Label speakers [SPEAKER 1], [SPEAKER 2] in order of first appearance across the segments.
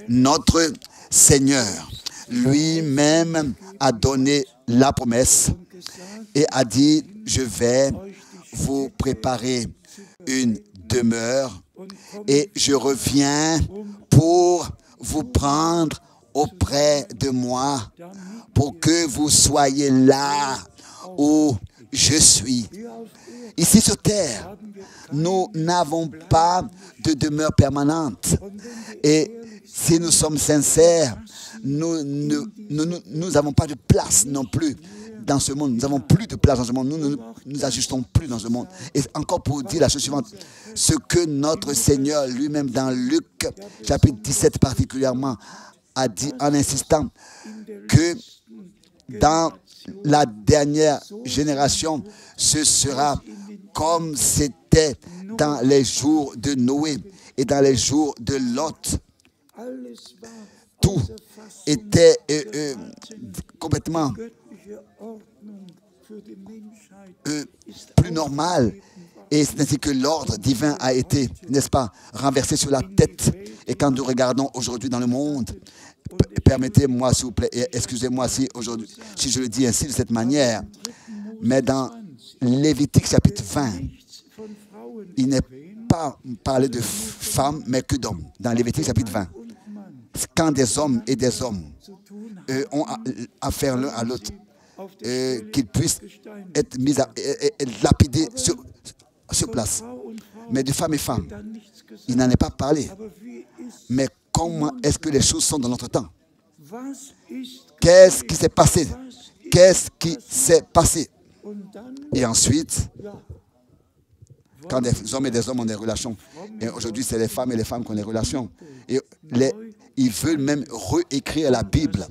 [SPEAKER 1] notre Seigneur lui-même a donné la promesse et a dit, je vais vous préparer une demeure et je reviens pour vous prendre auprès de moi pour que vous soyez là où je suis. Ici sur terre, nous n'avons pas de demeure permanente. Et si nous sommes sincères, nous n'avons pas de place non plus dans ce monde. Nous n'avons plus de place dans ce monde. Nous ne nous ajustons plus dans ce monde. Et encore pour dire la chose suivante, ce que notre Seigneur lui-même dans Luc, chapitre 17 particulièrement, a dit en insistant que dans la dernière génération, ce sera comme c'était dans les jours de Noé et dans les jours de Lot. Tout était complètement plus normal. Et c'est ainsi que l'ordre divin a été, n'est-ce pas, renversé sur la tête. Et quand nous regardons aujourd'hui dans le monde, permettez-moi s'il vous plaît, et excusez-moi si aujourd'hui, si je le dis ainsi de cette manière, mais dans Lévitique chapitre 20, il n'est pas parlé de femmes, mais que d'hommes. Dans Lévitique chapitre 20, quand des hommes et des hommes ont affaire l'un à l'autre, qu'ils puissent être mis à lapidés sur place. Mais de femmes et femmes, il n'en est pas parlé. Mais comment est-ce que les choses sont dans notre temps? Qu'est-ce qui s'est passé? Qu'est-ce qui s'est passé? Et ensuite, quand des hommes et des hommes ont des relations, et aujourd'hui c'est les femmes et les femmes qui ont des relations, et ils veulent même réécrire la Bible,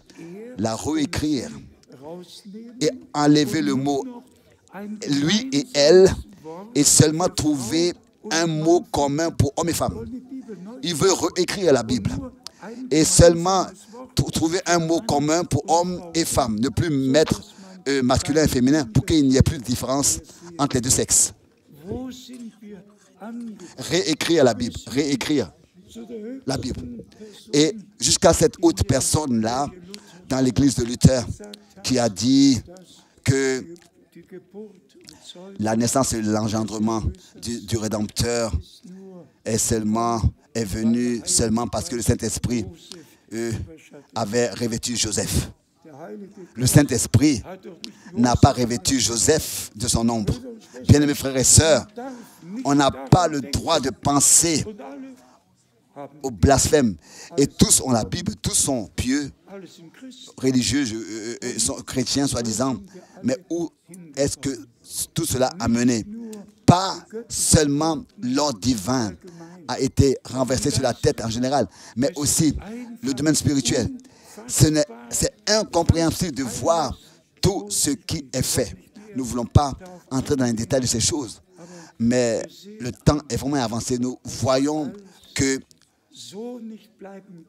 [SPEAKER 1] la réécrire, et enlever le mot lui et elle, et seulement trouver un mot commun pour hommes et femmes. Ils veulent réécrire la Bible, et seulement trouver un mot commun pour hommes et femmes, ne plus mettre masculin et féminin pour qu'il n'y ait plus de différence entre les deux sexes. Réécrire la Bible, réécrire la Bible. Et jusqu'à cette haute personne-là, dans l'église de Luther, qui a dit que la naissance et l'engendrement du Rédempteur est venu seulement parce que le Saint-Esprit avait revêtu Joseph. Le Saint-Esprit n'a pas revêtu Joseph de son ombre. Bien-aimés frères et sœurs, on n'a pas le droit de penser au blasphème. Et tous ont la Bible, tous sont pieux, religieux, sont chrétiens soi-disant. Mais où est-ce que tout cela a mené? Pas seulement l'ordre divin a été renversé sur la tête en général, mais aussi le domaine spirituel. C'est incompréhensible de voir tout ce qui est fait. Nous ne voulons pas entrer dans les détails de ces choses, mais le temps est vraiment avancé. Nous voyons que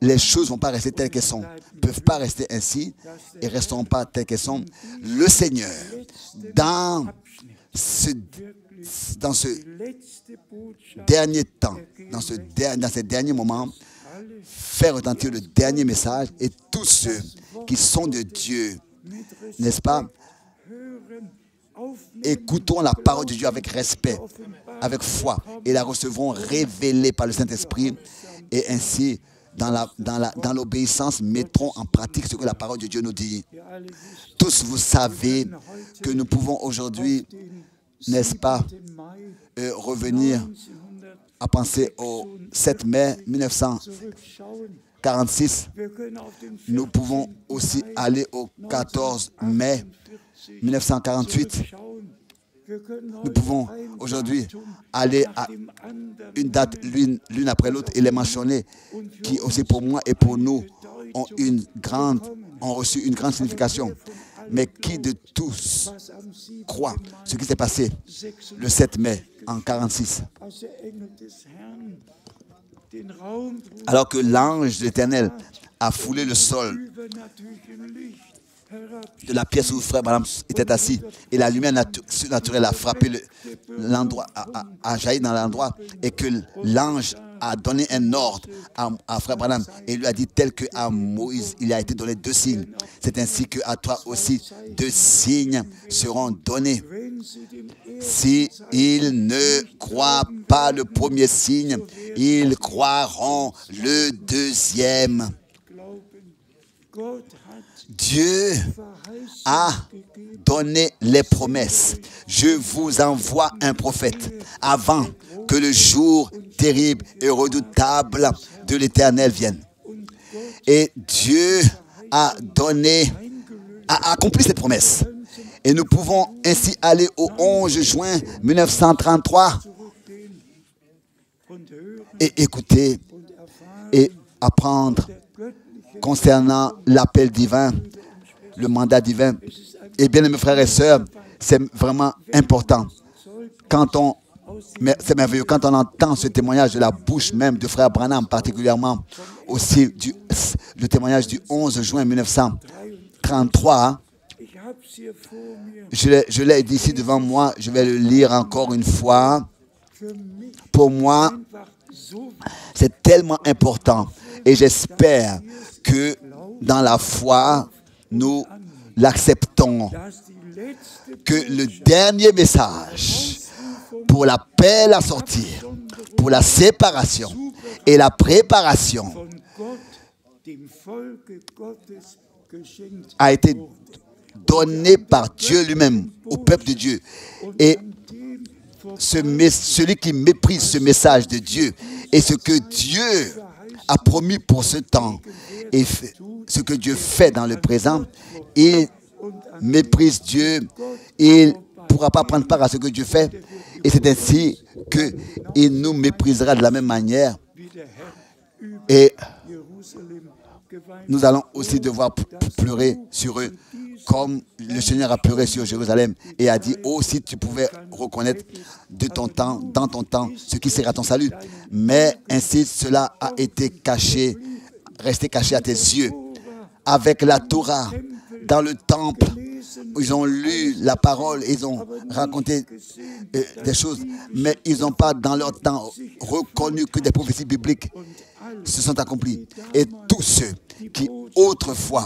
[SPEAKER 1] les choses ne vont pas rester telles qu'elles sont, ne peuvent pas rester ainsi et ne resteront pas telles qu'elles sont. Le Seigneur, dans ce dernier temps, dans ces derniers moments, fait retentir le dernier message, et tous ceux qui sont de Dieu, n'est-ce pas, écoutons la parole de Dieu avec respect, avec foi, et la recevront révélée par le Saint-Esprit, et ainsi, dans l'obéissance, mettront en pratique ce que la parole de Dieu nous dit. Tous, vous savez que nous pouvons aujourd'hui, n'est-ce pas, revenir à penser au 7 mai 1946. Nous pouvons aussi aller au 14 mai 1948. Nous pouvons aujourd'hui aller à une date l'une après l'autre et les mentionner, qui aussi pour moi et pour nous ont reçu une grande signification. Mais qui de tous croit ce qui s'est passé le 7 mai en 1946? Alors que l'ange de l'Éternel a foulé le sol de la pièce où frère Branham était assis, et la lumière surnaturelle a frappé l'endroit, a jailli dans l'endroit, et que l'ange a donné un ordre à frère Branham et lui a dit tel que à Moïse, il a été donné 2 signes. C'est ainsi qu'à toi aussi, 2 signes seront donnés. Si ils ne croient pas le premier signe, ils croiront le deuxième. Dieu a donné les promesses. Je vous envoie un prophète avant que le jour terrible et redoutable de l'Éternel vienne. Et Dieu a accompli cette promesse. Et nous pouvons ainsi aller au 11 juin 1933 et écouter et apprendre concernant l'appel divin, le mandat divin. Et bien, mes frères et sœurs, c'est vraiment important. C'est merveilleux quand on entend ce témoignage de la bouche même de frère Branham, particulièrement aussi le témoignage du 11 juin 1933. Je l'ai dit ici devant moi, je vais le lire encore une fois. Pour moi, c'est tellement important et j'espère que dans la foi, nous l'acceptons, que le dernier message pour l'appel à sortir, pour la séparation et la préparation a été donné par Dieu lui-même au peuple de Dieu. Et celui qui méprise ce message de Dieu et ce que Dieu a promis pour ce temps et ce que Dieu fait dans le présent, il méprise Dieu, il ne pourra pas prendre part à ce que Dieu fait et c'est ainsi qu'il nous méprisera de la même manière et nous allons aussi devoir pleurer sur eux comme le Seigneur a pleuré sur Jérusalem et a dit, oh, si tu pouvais reconnaître de ton temps, dans ton temps, ce qui sera ton salut. Mais ainsi, cela a été caché, resté caché à tes yeux. Avec la Torah, dans le temple, ils ont lu la parole, ils ont raconté des choses, mais ils n'ont pas, dans leur temps, reconnu que des prophéties bibliques se sont accomplies. Et tous ceux qui, autrefois,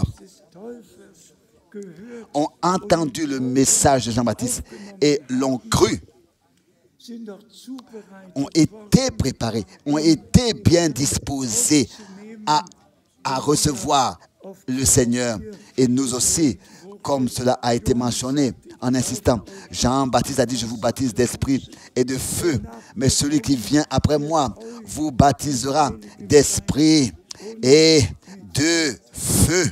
[SPEAKER 1] ont entendu le message de Jean-Baptiste et l'ont cru, ont été préparés, ont été bien disposés à recevoir le Seigneur. Et nous aussi, comme cela a été mentionné en insistant, Jean-Baptiste a dit, je vous baptise d'esprit et de feu, mais celui qui vient après moi vous baptisera d'esprit et de feu.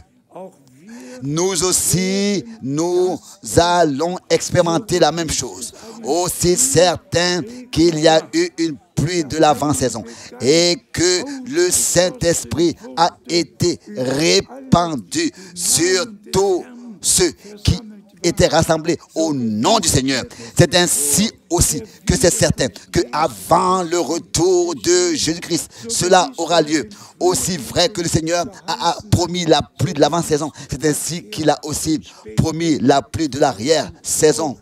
[SPEAKER 1] Nous aussi, nous allons expérimenter la même chose. Aussi certain qu'il y a eu une pluie de l'avant-saison et que le Saint-Esprit a été répandu sur tous ceux qui étaient rassemblés au nom du Seigneur. C'est ainsi aussi que c'est certain qu'avant le retour de Jésus-Christ, cela aura lieu. Aussi vrai que le Seigneur a promis la pluie de l'avant-saison, c'est ainsi qu'il a aussi promis la pluie de l'arrière-saison.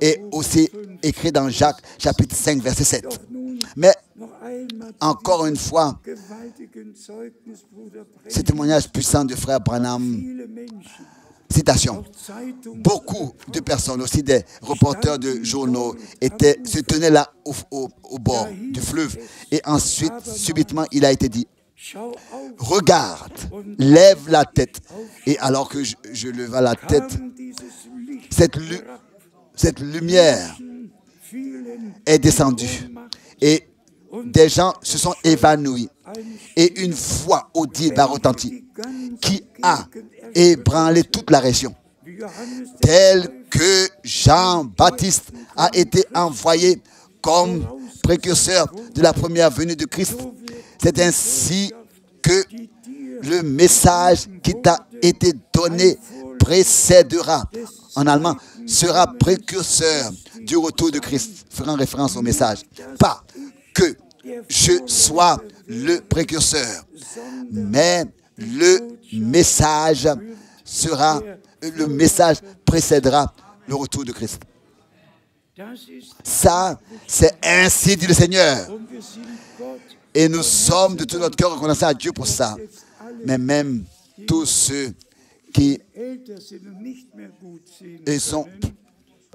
[SPEAKER 1] Et aussi écrit dans Jacques chapitre 5 verset 7. Mais encore une fois, ce témoignage puissant de frère Branham, citation. Beaucoup de personnes, aussi des reporters de journaux, se tenaient là au bord du fleuve. Et ensuite, subitement, il a été dit, regarde, lève la tête. Et alors que je leva la tête, cette lumière est descendue. Et des gens se sont évanouis. Et une voix audible a retenti qui a ébranlé toute la région. Tel que Jean-Baptiste a été envoyé comme précurseur de la première venue de Christ. C'est ainsi que le message qui t'a été donné précédera, en allemand, sera précurseur du retour de Christ, faisant référence au message. Pas que je sois le précurseur, mais le message précédera le retour de Christ. Ça, c'est ainsi dit le Seigneur. Et nous sommes de tout notre cœur reconnaissants à Dieu pour ça. Mais même tous ceux qui sont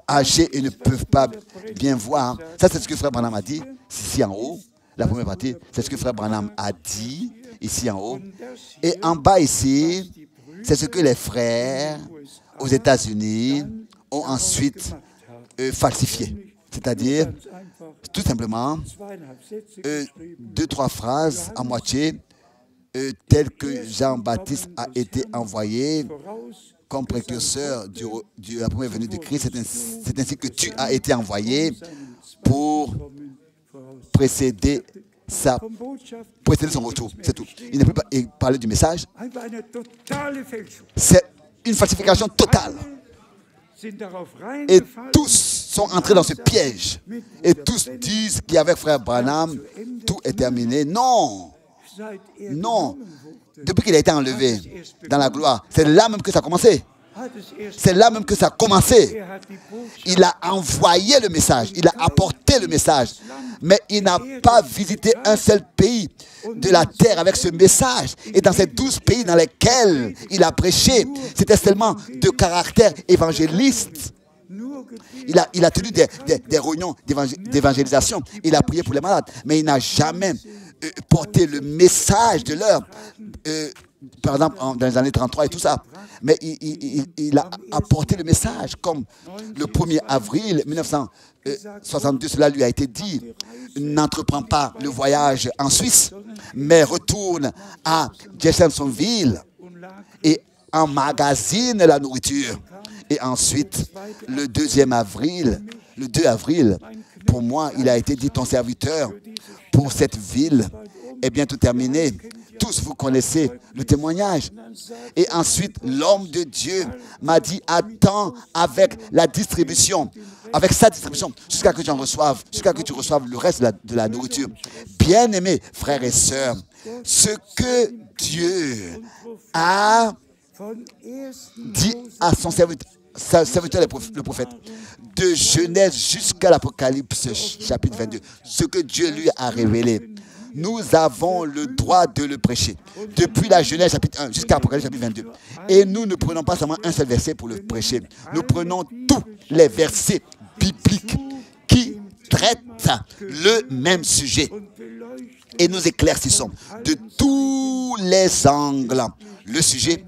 [SPEAKER 1] âgés et ne peuvent pas bien voir. Ça, c'est ce que Frère Branham a dit, ici en haut. La première partie, c'est ce que Frère Branham a dit, ici en haut. Et en bas ici, c'est ce que les frères aux États-Unis ont ensuite falsifié. C'est-à-dire, tout simplement, 2-3 phrases à moitié, telles que Jean-Baptiste a été envoyé comme précurseur de la première venue de Christ. C'est ainsi que tu as été envoyé pour précéder son retour. C'est tout. Il ne peut pas parler du message. C'est une falsification totale. Et tous sont entrés dans ce piège. Et tous disent qu'avec Frère Branham, tout est terminé. Non. Non. Depuis qu'il a été enlevé dans la gloire, c'est là même que ça a commencé. C'est là même que ça a commencé. Il a envoyé le message, il a apporté le message, mais il n'a pas visité un seul pays de la terre avec ce message. Et dans ces 12 pays dans lesquels il a prêché, c'était seulement de caractère évangéliste. Il a tenu des réunions d'évangélisation, il a prié pour les malades, mais il n'a jamais porté le message de l'heure. Par exemple, dans les années 33 et tout ça. Mais il a apporté le message, comme le 1er avril 1962, cela lui a été dit. N'entreprend pas le voyage en Suisse, mais retourne à Jeffersonville et emmagasine la nourriture. Et ensuite, le 2 avril, pour moi, il a été dit, ton serviteur pour cette ville est bientôt terminé. Tous vous connaissez le témoignage. Et ensuite, l'homme de Dieu m'a dit, attends avec la distribution, avec sa distribution, jusqu'à que tu reçoives le reste de la nourriture. Bien-aimés, frères et sœurs, ce que Dieu a dit à son serviteur le prophète, de Genèse jusqu'à l'Apocalypse, chapitre 22, ce que Dieu lui a révélé, nous avons le droit de le prêcher. Depuis la Genèse chapitre 1 jusqu'à l'Apocalypse chapitre 22. Et nous ne prenons pas seulement un seul verset pour le prêcher. Nous prenons tous les versets bibliques qui traitent le même sujet. Et nous éclaircissons de tous les angles le sujet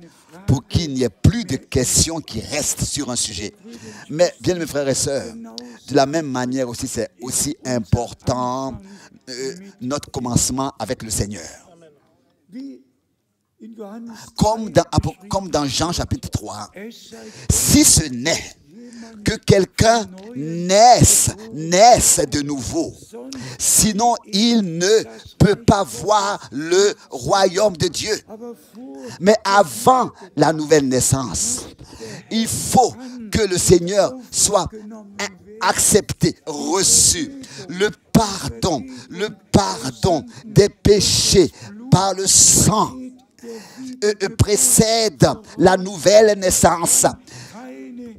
[SPEAKER 1] pour qu'il n'y ait plus de questions qui restent sur un sujet. Mais bien mes frères et sœurs, de la même manière aussi, c'est aussi important notre commencement avec le Seigneur. Comme dans Jean chapitre 3, si ce n'est que quelqu'un naisse de nouveau, sinon il ne peut pas voir le royaume de Dieu. Mais avant la nouvelle naissance, il faut que le Seigneur soit accepté, reçu. Le pardon des péchés par le sang précède la nouvelle naissance.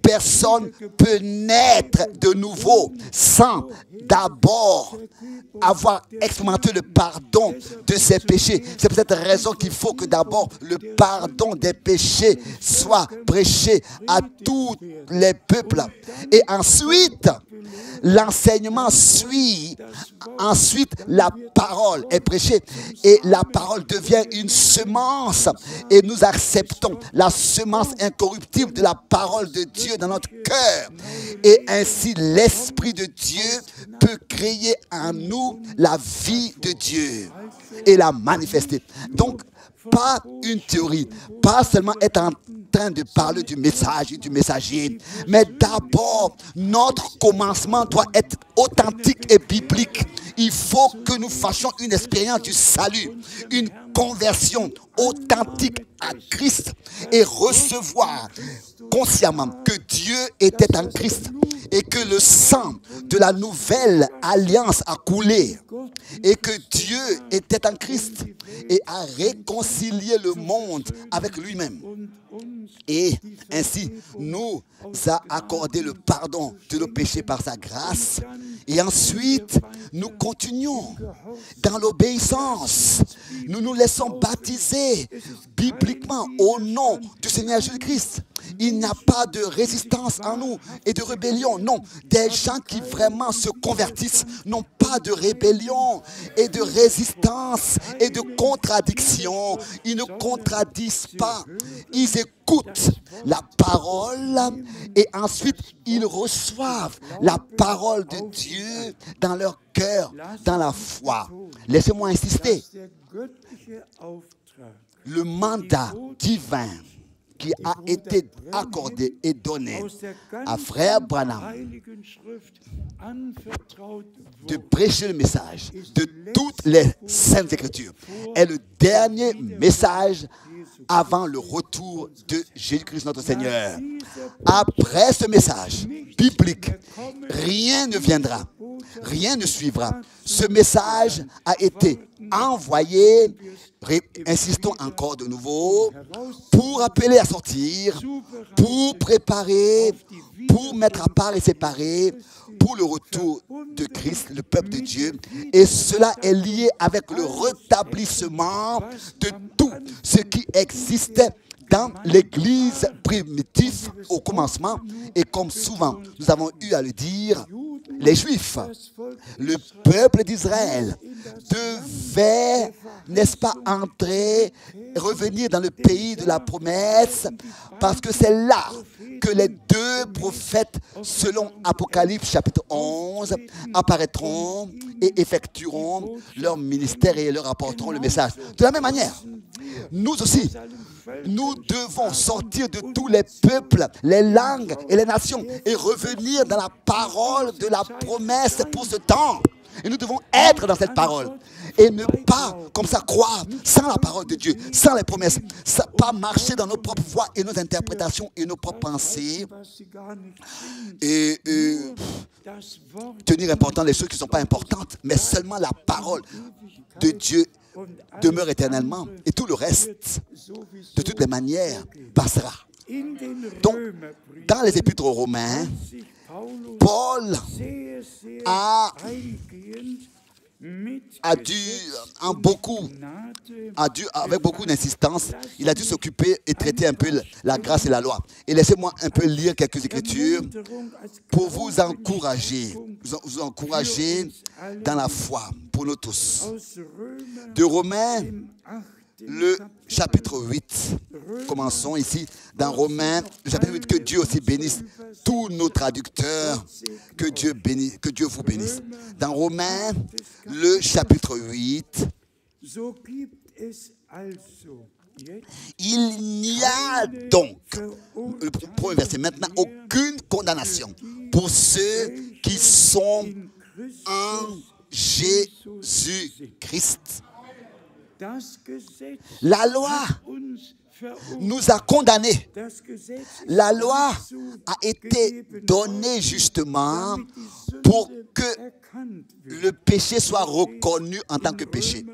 [SPEAKER 1] Personne ne peut naître de nouveau sans d'abord avoir expérimenté le pardon de ses péchés. C'est pour cette raison qu'il faut que d'abord le pardon des péchés soit prêché à tous les peuples. Et ensuite, l'enseignement suit. Ensuite, la parole est prêchée et la parole devient une semence. Et nous acceptons la semence incorruptible de la parole de Dieu dans notre cœur. Et ainsi, l'Esprit de Dieu peut créer en nous la vie de Dieu et la manifester. Donc, pas une théorie, pas seulement être en train de parler du message et du messager, mais d'abord, notre commencement doit être authentique et biblique. Il faut que nous fassions une expérience du salut, une conversion authentique à Christ et recevoir consciemment que Dieu était en Christ et que le sang de la nouvelle alliance a coulé et que Dieu était en Christ et a réconcilié le monde avec lui-même. Et ainsi nous a accordé le pardon de nos péchés par sa grâce. Et ensuite, nous continuons dans l'obéissance. Nous nous laissons baptiser bibliquement au nom du Seigneur Jésus-Christ. Il n'y a pas de résistance en nous et de rébellion. Non, des gens qui vraiment se convertissent n'ont pas de rébellion et de résistance et de contradiction. Ils ne contradisent pas. Ils écoutent la parole et ensuite ils reçoivent la parole de Dieu dans leur cœur, dans la foi. Laissez-moi insister. Le mandat divin qui a été accordé et donné à Frère Branham de prêcher le message de toutes les Saintes Écritures est le dernier message avant le retour de Jésus-Christ notre Seigneur. Après ce message biblique, rien ne viendra, rien ne suivra. Ce message a été envoyé, insistons encore de nouveau, pour appeler à sortir, pour préparer, pour mettre à part et séparer pour le retour de Christ, le peuple de Dieu. Et cela est lié avec le rétablissement de tout ce qui existait dans l'Église primitive au commencement. Et comme souvent nous avons eu à le dire, les Juifs, le peuple d'Israël devait, n'est-ce pas, revenir dans le pays de la promesse, parce que c'est là que les deux prophètes, selon Apocalypse chapitre 11, apparaîtront et effectueront leur ministère et leur apporteront le message. De la même manière, nous aussi, nous devons sortir de tous les peuples, les langues et les nations et revenir dans la parole de la promesse pour ce temps. Et nous devons être dans cette parole et ne pas comme ça croire sans la parole de Dieu, sans les promesses, sans pas marcher dans nos propres voies et nos interprétations et nos propres pensées et tenir important les choses qui ne sont pas importantes, mais seulement la parole de Dieu demeure éternellement et tout le reste, de toutes les manières, passera. Donc, dans les épîtres aux Romains, Paul a dû, avec beaucoup d'insistance, il a dû s'occuper et traiter un peu la grâce et la loi. Et laissez-moi un peu lire quelques écritures pour vous encourager dans la foi, pour nous tous. De Romains, le chapitre 8. Commençons ici dans Romains, le chapitre 8. Que Dieu aussi bénisse tous nos traducteurs. Que Dieu vous bénisse. Dans Romains, le chapitre 8. Il n'y a donc, le premier verset, maintenant aucune condamnation pour ceux qui sont en Jésus-Christ. La loi nous a condamnés. La loi a été donnée justement pour que le péché soit reconnu en tant que péché.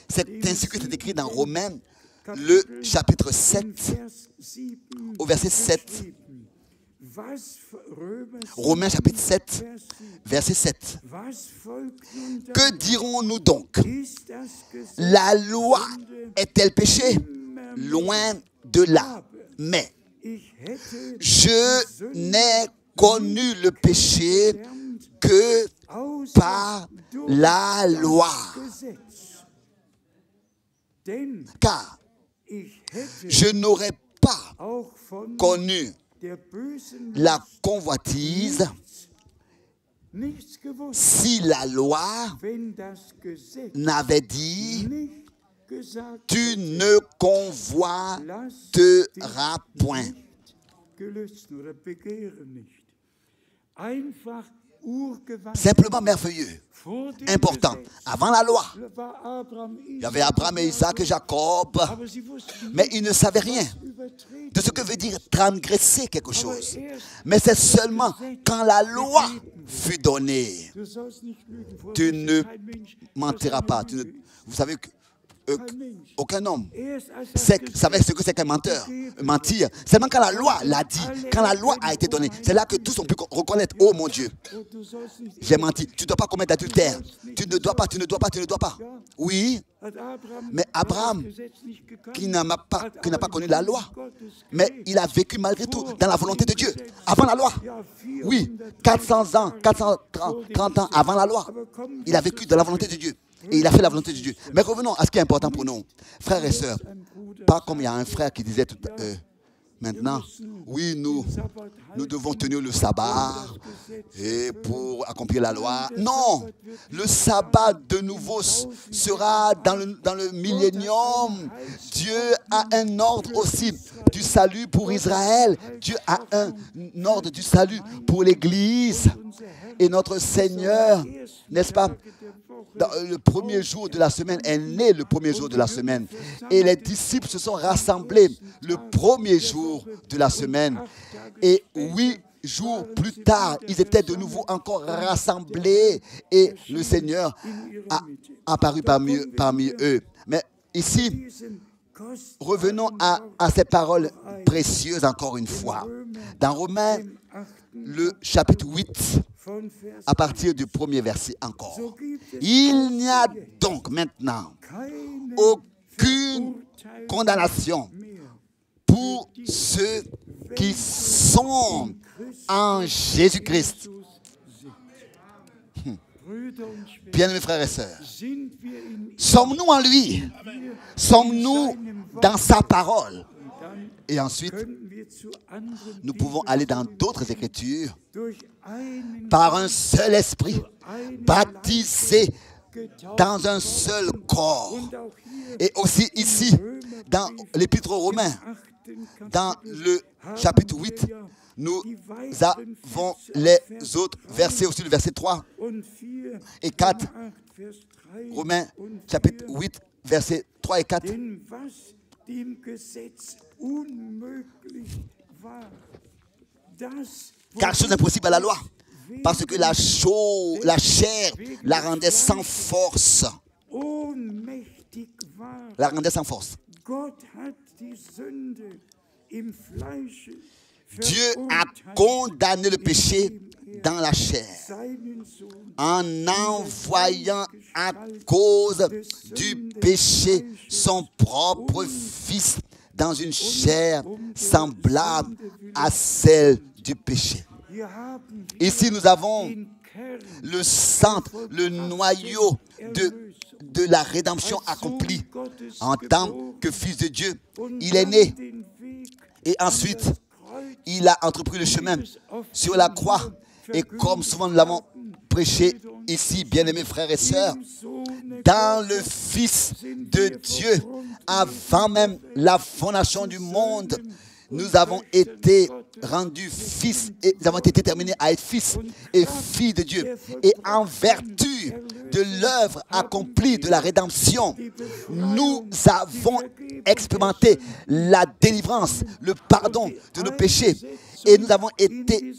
[SPEAKER 1] C'est ainsi que c'est écrit dans Romains, le chapitre 7, au verset 7. Romains chapitre 7, verset 7. Que dirons-nous donc? La loi est-elle péché? Loin de là. Mais je n'ai connu le péché que par la loi. Car je n'aurais pas connu la convoitise si la loi n'avait dit tu ne convoiteras point. Simplement merveilleux, important. Avant la loi, il y avait Abraham et Isaac et Jacob, mais ils ne savaient rien de ce que veut dire transgresser quelque chose. Mais c'est seulement quand la loi fut donnée. Tu ne mentiras pas. Vous savez que aucun homme savait ce que c'est qu'un menteur, mentir. Seulement quand la loi l'a dit, quand la loi a été donnée, c'est là que tous ont pu reconnaître, oh mon Dieu, j'ai menti. Tu ne dois pas commettre d'adultère. Tu ne dois pas, tu ne dois pas, tu ne dois pas. Oui, mais Abraham, qui n'a pas connu la loi, mais il a vécu malgré tout dans la volonté de Dieu, avant la loi. Oui, 400 ans, 430 ans avant la loi, il a vécu dans la volonté de Dieu. Et il a fait la volonté de Dieu. Mais revenons à ce qui est important pour nous. Frères et sœurs, pas comme il y a un frère qui disait maintenant, oui, nous devons tenir le sabbat et pour accomplir la loi. Non, le sabbat de nouveau sera dans le millénium. Dieu a un ordre aussi du salut pour Israël. Dieu a un ordre du salut pour l'Église. Et notre Seigneur, n'est-ce pas, dans le premier jour de la semaine, est né le premier jour de la semaine. Et les disciples se sont rassemblés le premier jour de la semaine. Et 8 jours plus tard, ils étaient de nouveau encore rassemblés. Et le Seigneur a apparu parmi eux. Mais ici, revenons à ces paroles précieuses encore une fois. Dans Romains, le chapitre 8, à partir du premier verset encore. Il n'y a donc maintenant aucune condamnation pour ceux qui sont en Jésus-Christ. Bien-aimés frères et sœurs, sommes-nous en lui? Sommes-nous dans sa parole? Et ensuite, nous pouvons aller dans d'autres écritures par un seul esprit, baptisé dans un seul corps. Et aussi ici, dans l'Épître aux Romains, dans le chapitre 8, nous avons les autres versets, aussi le verset 3 et 4. Romains, chapitre 8, versets 3 et 4. Car chose impossible à la loi, parce que la chair la rendait sans force. La rendait sans force. Dieu a condamné le péché dans la chair en envoyant à cause du péché son propre Fils dans une chair semblable à celle du péché. Ici, nous avons le centre, le noyau de la rédemption accomplie en tant que Fils de Dieu. Il est né et ensuite, il a entrepris le chemin sur la croix. Et comme souvent nous l'avons prêché ici, bien-aimés frères et sœurs, dans le Fils de Dieu, avant même la fondation du monde, nous avons été rendus fils et nous avons été déterminés à être fils et filles de Dieu. Et en vertu de l'œuvre accomplie de la rédemption, nous avons expérimenté la délivrance, le pardon de nos péchés. Et nous avons été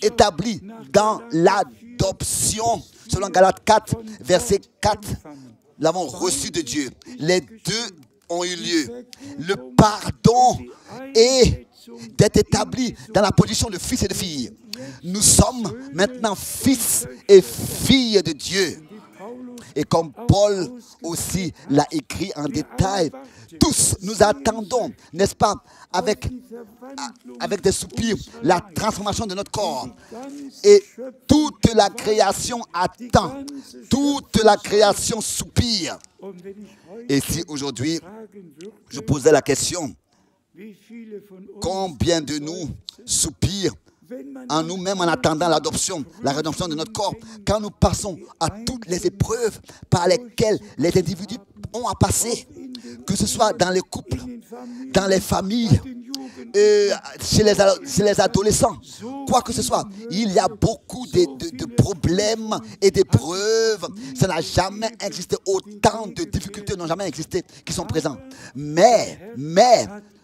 [SPEAKER 1] établis dans l'adoption, selon Galates 4, verset 4. Nous l'avons reçu de Dieu. Les deux ont eu lieu. Le pardon est d'être établi dans la position de fils et de filles. Nous sommes maintenant fils et filles de Dieu. Et comme Paul aussi l'a écrit en détail, tous nous attendons, n'est-ce pas, avec des soupirs, la transformation de notre corps. Et toute la création attend, toute la création soupire. Et si aujourd'hui, je posais la question, combien de nous soupirent en nous-mêmes en attendant l'adoption, la rédemption de notre corps, quand nous passons à toutes les épreuves par lesquelles les individus ont à passer, que ce soit dans les couples, dans les familles, chez les adolescents, quoi que ce soit, il y a beaucoup de problèmes et d'épreuves. Ça n'a jamais existé, autant de difficultés n'ont jamais existé qui sont présentes. Mais,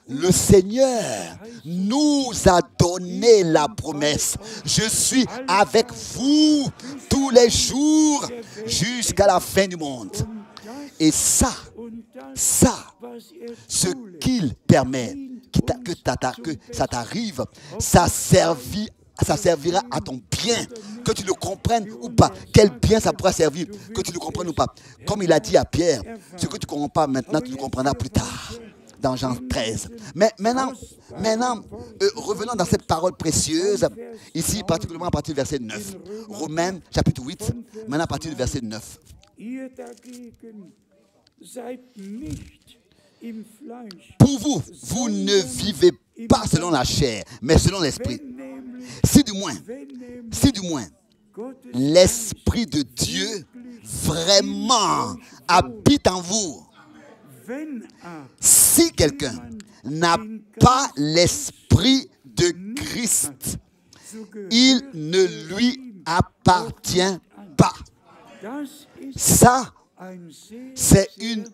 [SPEAKER 1] le Seigneur nous a donné la promesse. Je suis avec vous tous les jours jusqu'à la fin du monde. Et ça, ce qu'il permet, que ça t'arrive, ça servira à ton bien, que tu le comprennes ou pas. Quel bien ça pourra servir, que tu le comprennes ou pas. Comme il a dit à Pierre, ce que tu ne comprends pas maintenant, tu le comprendras plus tard. Dans Jean 13. Mais maintenant, revenons dans cette parole précieuse, ici particulièrement à partir du verset 9. Romains chapitre 8, maintenant à partir du verset 9. Pour vous, vous ne vivez pas selon la chair, mais selon l'esprit. Si du moins, l'Esprit de Dieu vraiment habite en vous. Si quelqu'un n'a pas l'Esprit de Christ, il ne lui appartient pas. Ça, c'est une